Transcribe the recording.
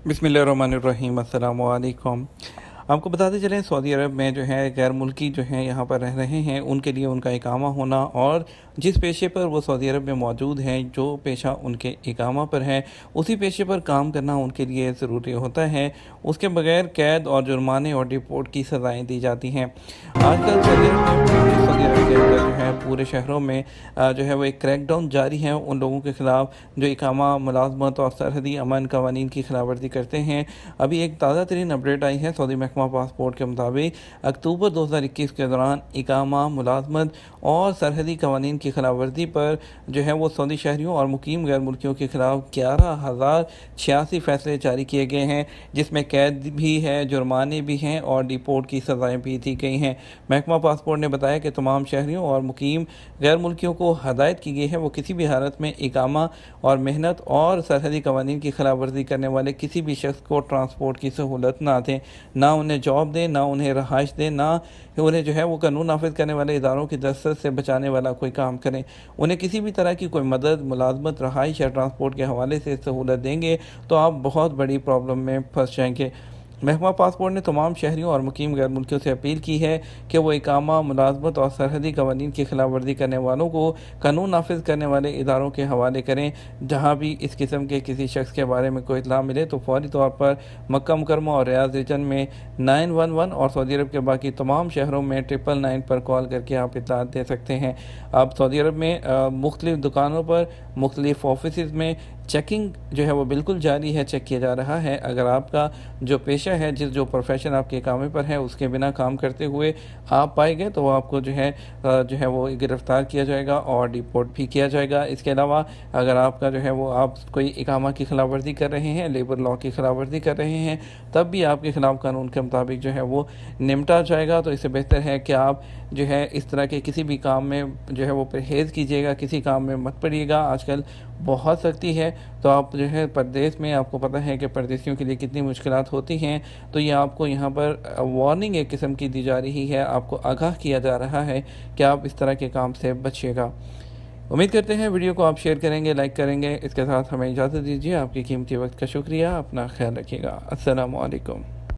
बिस्मिल्लाहिर्रहमानिर्रहीम, अस्सलाम वालेकुम। आपको बताते चलें, सऊदी अरब में जो है गैर मुल्की जो हैं यहाँ पर रह रहे हैं, उनके लिए उनका इकामा होना और जिस पेशे पर वो सऊदी अरब में मौजूद हैं, जो पेशा उनके इकामा पर है, उसी पेशे पर काम करना उनके लिए ज़रूरी होता है। उसके बगैर कैद और जुर्माने और डिपोर्ट की सज़ाएँ दी जाती हैं। आजकल सऊदी अरब में सऊदी अरब के अंदर जो है पूरे शहरों में जो है वो एक क्रैकडाउन जारी है उन लोगों के ख़िलाफ़ जो इकामा, मुलाज़मत और सरहदी अमन कवानीन की खिलाफवर्जी करते हैं। अभी एक ताज़ा तरीन अपडेट आई है सऊदी महकमा पासपोर्ट के मुताबिक अक्टूबर 2021 के दौरान इकामा, मुलाज़मत और सरहदी कवानीन की खिलाफवर्जी पर जो है वो सऊदी शहरियों और मुकीम गैर मुल्कियों के खिलाफ 11,086 फ़ैसले जारी किए गए हैं, जिसमें कैद भी है, जुर्माने भी हैं और डिपोर्ट की सज़ाएँ भी दी गई हैं। महकमा पासपोर्ट ने बताया कि तमाम शहरियों और मुकीम गैर मुल्कियों को हदायत की गई है वो किसी भी हालत में इकामा और मेहनत और सरहदी कवानीन की खिलाफ वर्जी करने वाले किसी भी शख्स को ट्रांसपोर्ट की सहूलत ना दें, ना उन्हें जॉब दें, ना उन्हें रहाइश दें, ना उन्हें जो है वो कानून नाफिज करने वाले इदारों की दस्तक से बचाने वाला कोई काम करें। उन्हें किसी भी तरह की कोई मदद, मुलाजमत, रहाइश या ट्रांसपोर्ट के हवाले से सहूलत देंगे तो आप बहुत बड़ी प्रॉब्लम में फंस जाएंगे। महकमा पासपोर्ट ने तमाम शहरियों और मुकीम गैर मुल्कियों से अपील की है कि वो इकामा, मुलाजमत और सरहदी कवानीन की खिलाफ वर्जी करने वालों को कानून नाफिज करने वाले इदारों के हवाले करें। जहाँ भी इस किस्म के किसी शख्स के बारे में कोई इत्तला मिले तो फौरी तौर पर मक्का मुकरमा और रियाद रीजन में 911 और सऊदी अरब के बाकी तमाम शहरों में 999 पर कॉल करके आप इत्तला दे सकते हैं। अब सऊदी अरब में मुख्तलिफ दुकानों पर, मुख्तलिफ ऑफिस में चेकिंग जो है वो बिल्कुल जारी है, चेक किया जा रहा है। अगर आपका जो पेशा है, जो प्रोफेशन आपके कामे पर है, उसके बिना काम करते हुए आप पाए गए तो आपको जो है वो गिरफ़्तार किया जाएगा और डिपोर्ट भी किया जाएगा। इसके अलावा अगर आपका जो है वो आप कोई इकामा की खिलाफ वर्जी कर रहे हैं, लेबर लॉ की खिलाफ वर्जी कर रहे हैं, तब भी आपके ख़िलाफ़ कानून के मुताबिक जो है वो निपटा जाएगा। तो इससे बेहतर है कि आप जो है इस तरह के किसी भी काम में जो है वो परहेज़ कीजिएगा, किसी काम में मत पड़िएगा। आजकल बहुत सख्ती है, तो आप जो है परदेश में, आपको पता है कि परदेशियों के लिए कितनी मुश्किलात होती हैं, तो ये आपको यहाँ पर वार्निंग एक किस्म की दी जा रही है, आपको आगाह किया जा रहा है कि आप इस तरह के काम से बचिएगा। उम्मीद करते हैं वीडियो को आप शेयर करेंगे, लाइक करेंगे। इसके साथ हमें इजाज़त दीजिए। आपकी कीमती वक्त का शुक्रिया। अपना ख्याल रखिएगा। अस्सलामु अलैकुम।